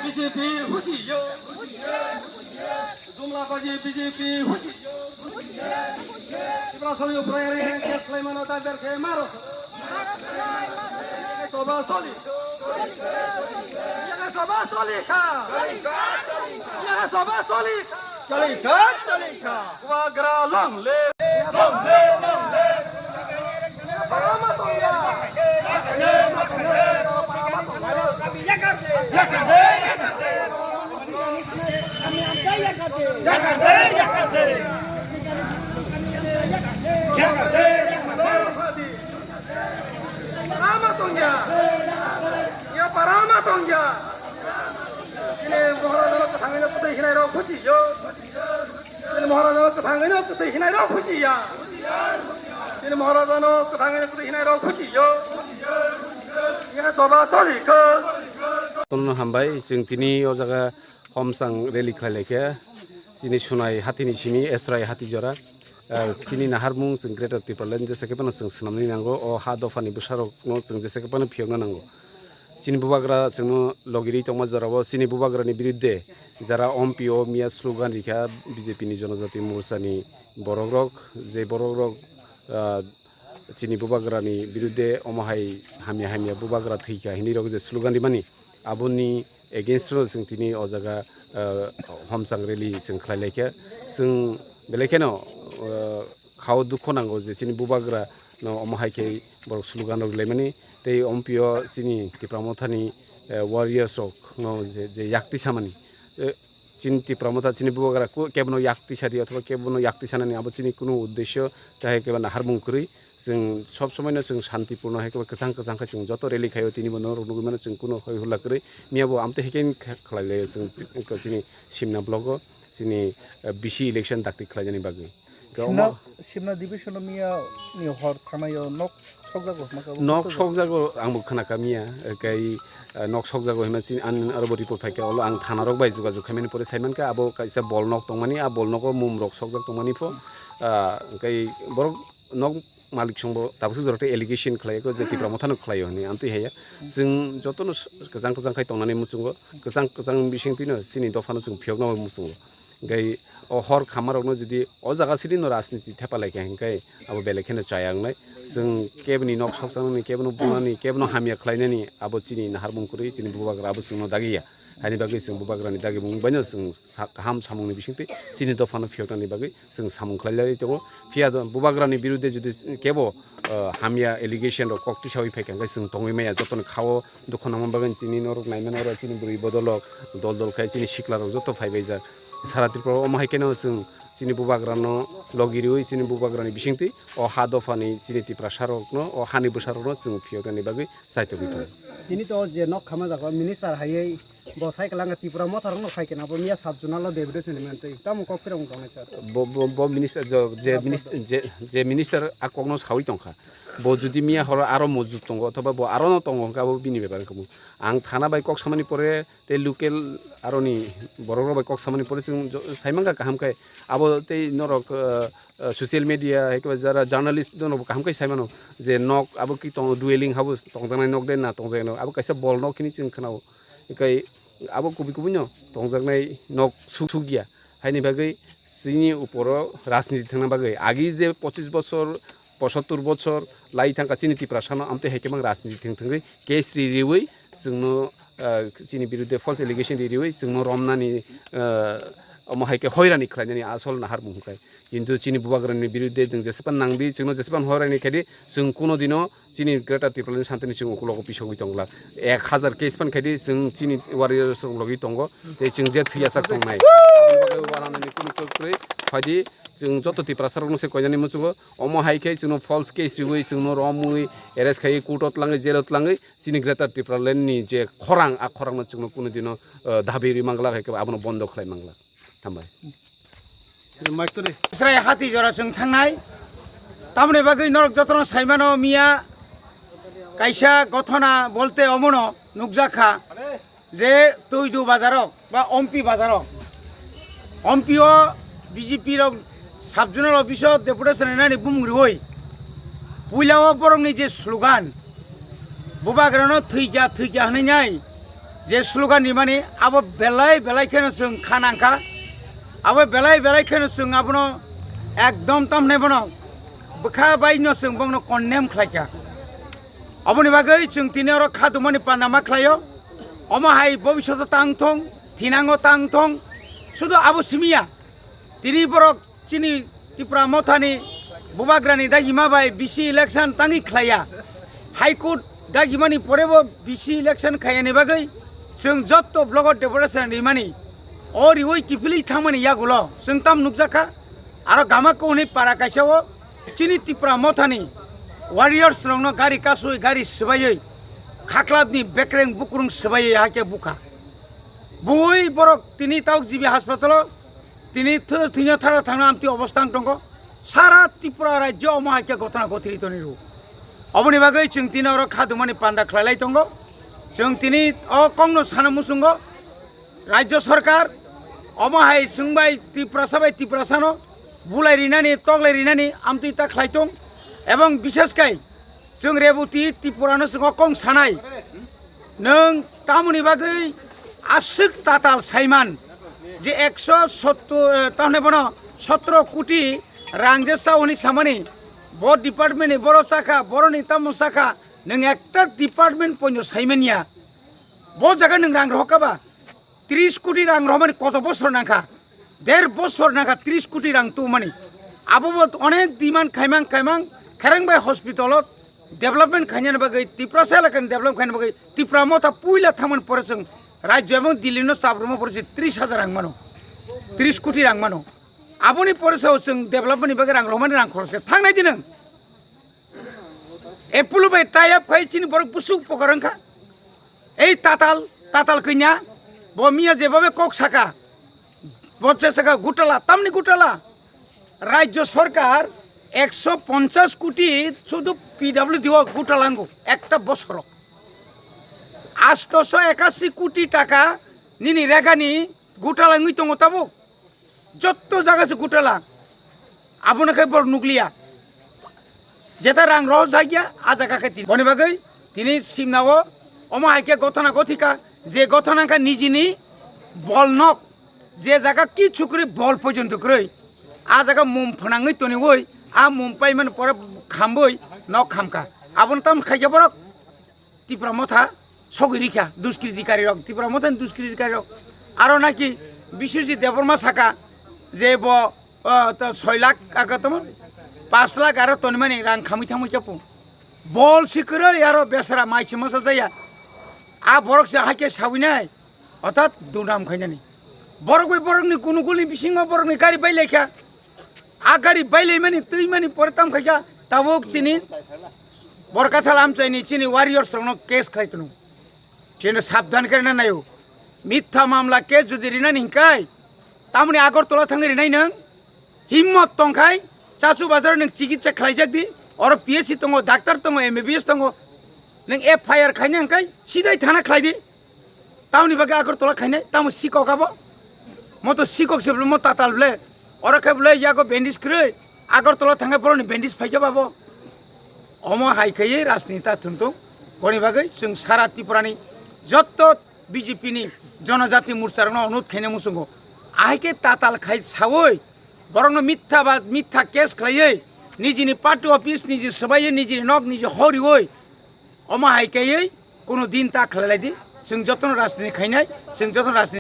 BJP 후시요. Jumlah bagi BJP 후시요. Ibrahim Ibrahim Sulaiman Taber ke Maros. Soba solid. Yang soba solid. Yang soba solid. Solika. Wagra long le. Parama tongya. Parama tongya. Ini Maharaja ketangnya putih hinai rau kuci yo. Ini Maharaja ketangnya putih hinai rau kuci ya. Ini Maharaja ketangnya putih hinai rau kuci yo. Yang coba cari ke. Tono hambai jeng tini o jaga homsang rally khlaileke sini sunai hatini sini esrai hati jora sini naharmung jeng greater tipalen jesekepano jeng snamni nango o ha dofani busarok no jeng jesekepano phiogna nango sini bubagra jeng logiri tongma jarabo sini bubagrani biruddhe jara ompio miya slogan rikha BJP ni jonojati morsani borogrok je borogrok sini bubagrani biruddhe omahai hamia bubagra thika hini rok je slogan rimani aboni against ro jeng tini o jaga homsang rally jeng khlaileke jeng belekeno khao dukho nango je sini bubagra no omahai ke borok slogan rok lemani tei ompio sini tipramothani warriors rok no je yakti samani চিন্তি প্রমতা চিনি বুবাগ্রা কেবনো ইয়াক্তি সারি অথবা কেবনো ইয়াক্তি সানানি আবো চিনি কোনো উদ্দেশ্য তাহে কেবা নাহারমুং করি जों सब समयनो जों शान्तिपूर्ण हेकेबा गोजां गोजांखा जों जत रेलि खायो तिनि बनो रुगुमानो जों कुनो हय हुला करै मियाबो आमते हेकेन खलायले जों जोंनि सिमना ब्लग जोंनि बिसि इलेक्शन दाक्ति खलायनि बागै सिमना डिभिजन मिया नि हर थानायो नक सकजागो आंबो खोनाका मिया गाय नक सकजागो हेमा चिन आन आरो रिपोर्ट फाइका अल आं थानारक बाय जुगाजुग खामेनि परे साइमानका आबो काइसा बल नक तंमानि आ बल नक मुम रक सकजाग तंमानि फो गाय बरक नक मालिक संबो दाबो जरते एलिगेशन खलायको जे तिप्रामथानो खलायो नि आमते हेया जों जतनो गोजां गोजां खाय तंनानै मुचुंगो गोजां बिसिंतिनो सिनि दफानो जों फियगना मुचुंगो गाय अ हर खामारनो जुदि अ जागा सिरिनो राजनीति थेपालायके हेंकाय आबो बेलेखेनो चायांगनाय जों केबनि नक सकजांनि केबनो बुनानि केबनो हामिया खलायनानि आबो चिनि नाहार मुंकुरि चिनि बुबाग्रा आबो जोंनो दागिया हानि बागै जों बुबाग्रानि दागि बुंबायनो जों गाहाम सामुंनि बिसिंति चिनि दफानो फियगनानि बागै जों सामुं खलायलाय दङ फिया बुबाग्रानि बिरुद्धे जुदि केबो हामिया एलिगेशन र कक्ति सावि फायखां जों तङै माया जतन खावो दखनाम बागै चिनि नरक नायमान र चिनि बुरि बदलक दल खाय चिनि सिखलार जत फायबाय जा सारा त्रिपुरा अमाहाय केनो जों चिनि बुबाग्रानो लगिरियै चिनि बुबाग्रानि बिसिंति अ हा दफानि चिनि तिप्रा सारकनो अ हानि बसारनो जों फियगनानि बागै साइतो बितो दिनै त जे नक खामा जागो मिनिस्टार हायै बसाय कलांगा त्रिपुरा मथारनो फायकेना बो मिया साबजुनाल देबदे सिनेमेन्ट ताम ककफिरम दङ सर बो मिनिस्टार जे मिनिस्टार आकगनो सावि तंखा बो जुदि मिया हर आरो मजुद दङ अथवा बो आरो न दङ गाबो बिनि बेबार खमु आं थाना बाय कक सामानि परे ते लोकेल आरोनि बरगर बाय कक सामानि परे जों साइमांगा काहामखाय आबो ते नरक ससियल मिडिया हेकबा जरा जर्नलिस्ट दङ काहामखाय साइमानो जे नक आबो कि तङ डुएलिं हाबो तंजानाय नक देना तंजायनो आबो कायसा बल नक खिनि जों खोनाव एकाय आबो कुबिकुबिनो तंजानाय नक सुथुगिया हायनि बागै जोंनि उपराव राजनीति थांना बागै आगि जे 25 बছর 75 বছর লাই थांका चिनि तिप्रासानो आमते हेकेबां राजनीति थंथंगै केस रिरिवै जोंनो चिनि बिरुद्धे फल्स एलिगेशन रिरिवै जोंनो रमनानि अमहायके हयरानि खलायनानि आसल नाहार मुंखाय किन्तु चिनि बुबाग्रानि बिरुद्धे जों जेसेबां नांदि जोंनो जेसेबां हयरानि खायदि जों कोनो दिनो चिनि ग्रेटार त्रिपुरानि सान्तिनि जों उखुलगो पिसगै दंला 1000 केस फानखायदि जों चिनि वारियर्स लगि दंग ते जों जे थैयासाक दंनाय वारानानि कोनो कक्रै फायदि जों जत तिप्रासारनो से कयनानि मुचुगो अमहायके जोंनो फल्स केस रिवै जोंनो रमुइ एरेस्ट खाय कोर्टत लाङै जेलत लाङै चिनि ग्रेटार त्रिपुरानि जे खरां आ खरांनो जोंनो कोनो दिनो दाबिरि मांगला हेके आबनो बन्द खालाय मांगला थांबाय स्राय हाथि जरा जों थांनाय তামনে বাকি নরক যত্ন সাইমানো মিয়া কাইসা গঠনা বলতে অমন নুকজাখা যে তৈদু বাজারক বা অম্পি বাজারক অম্পিও বিজেপির সাব জোনাল অফিসত ডেপুটেশন এনানি বুমগ্রি হই পুইলাও বরংনি যে স্লোগান বুবাগ্রানো থৈকা হনাই যে স্লোগান মানে আবো বেলাই খেন जों খানাঙ্কা আবো বেলাই খেন जों আবনো একদম তামনে বনো বখা বাইনো जों বংনো কন্ডেম খাইকা অবনি বাগै जों তিনে আর খাদুমানি পানামা খাইও অমাহাই ভবিষ্যৎ তাংথং থিনাঙ্গ তাংথং শুধু আবো সিমিয়া তিনি বরক চিনি ত্রিপুরা মথানি বুবাগ্রানি দাগিমাবাই বিসি ইলেকশন তাঙ্গি খাইয়া হাইকোর্ট দাগিমানি পরেবো বিসি ইলেকশন খাইয়ানি বাগै जों जत्त ब्लगर डेपुटेशन रिमानी और इवै किफिली थांमानि यागुलो जों ताम नुकजाखा आरो गामाको उनि पारा काइसावो चिनि त्रिपुरा मथानि वारियर्स रंनो गारि कासुय गारि सबायै खाख्लाबनि बेक्रें बुकुरुं सबायै हाके बुखा बुई बरक तिनि तावक जिबि हासपाताल तिनि थिनो थारा थांना आमति अबस्थान दंग सारा त्रिपुरा राज्य अमाहाके घटना घटिरितनि रु अबनि बागै जों तिनि आरो खादुमानि पान्दा खलायलाय दंग जों तिनि कंग्रेस साना मुसुंग राज्य सरकार अमाहाय सुंबाय त्रिपुरा सानो बुलाय रिनानि तगलाय रिनानि आमति ता खलायतों एवं विशेषकै जों रेबुति त्रिपुरानो जों कं सानाय नों तामुनि बागै आसिक ताताल साइमान जे 170 ताहने बनो 17 कोटी रांजेसा उनि सामानि बर डिपार्टमेन्टनि बर शाखा बरनि तामु शाखा नों একটা ডিপার্টমেন্ট পঞ্জ সাইমেনিয়া বহু জায়গা नों রাং রহকাবা 30 কোটি রাং রহমানি কত বছর নাখা 1.5 বছর নাখা 30 কোটি রাং তো মানে আববত অনেক দিমান খাইমাং খেরেংবাই হসপিটালত ডেভেলপমেন্ট খাইনানি বাগै ত্রিপুরা এলাকাनि ডেভেলপ খাইনানি বাগै ত্রিপুরা মথা পুইলা থামান পরে जों রাজ্য এবং দিল্লিনো সাবরমো পড়ছে 30,000 রাং মানো 30 কোটি রাং মানো আবনি পরেছেও जों ডেভেলপমেন্টनि বাগै রাং রহমানি রাং খরচ थांनाय दिन एपुल बाय टाइप खाई चिनि बरक बुसु पकरंखा ए ताताल कन्या बमिया जेबाबे कक साका बच्चे साका गुटाला तामनि गुटाला राज्य सरकार 150 कोटी शुधु पिडब्लिउडी गुटालांगो একটা বছর 881 কোটি টাকা নিনি রেগানি গুটালাঙ্গি তঙ্গ তাবো যত জায়গাছে গুটালা আবনাকে বড় নুকলিয়া যেটা রাং রহ জায়গা আজাকা খাইতি বনে বাগৈ তিনি সিমনাও অমাহাইকে গঠনা গথিকা যে গঠনাকা নিজিনি বলনক যে জায়গা কি ছুকরি বল পর্যন্ত কই আ জায়গা মুম ফনাঙ্গই তনি ওই আ মুম পাই মানে পরে খামবই নক খামকা আবন তাম খাইয়া বরক ত্রিপুরা মথা সগিরিখা দুষ্কৃতিকারী রক ত্রিপুরা মথান দুষ্কৃতিকারী রক আরো নাকি বিশ্বজিৎ দেববর্মা শাখা যে 6 লাখ আগে তোমার 5 লাখ आरो तनिमानि रां खामै थामै केपु बल सिकरो यारो बेसरा माइसि मसा जाया आ बरक से हाके साविनाय अर्थात दुनाम खाइनानि बरकनि कुनुकुलनि बिसिङाव बरकनि गारि बायलायखा आ गारि बायलाय मानि तै मानि परताम खाइका ताबुक चिनि बरकाथाल आमचाइनि चिनि वारियर्स रंनो केस खाइतनु चिनि साबधान करना नायो मिथ्या मामला केस जुदि रिनानि हिंकाय तामनि आगरतला थांगे रिनाय नों हिम्मत तंखाय चाचु बाजार नों चिकित्सा खालायजाक दी और पीएचसी दङ डाक्टर दङ एमबीबीएस दङ नों एफआईआर खायनो हंखाय सिदाय थाना खालायदि तावनि बागै आगरतला खायनाय तामु सिककाबो मतो सिकक सेबल म तातालब्ले और केबले यागो बेन्डिस खरै आगरतला थांगा बरनि बेन्डिस फाइजाबाबो अम हाइखायै राजनीता थुनतो गनि बागै जों सारा त्रिपुरानि जत्त बीजेपीनि जनजाति मोर्चारनो अनुरोध खायनो मुसुंगो आहायके ताताल खाय सावै बरं मिथ्या केस खालायै निजिनि पार्टी अफिस निजि सबायै निजिनि नक निजि हरियै अमा हाइकायै कोनो दिन ता खालायलायदि जों जतन राजनीति खायनाय जों जतन राजनीति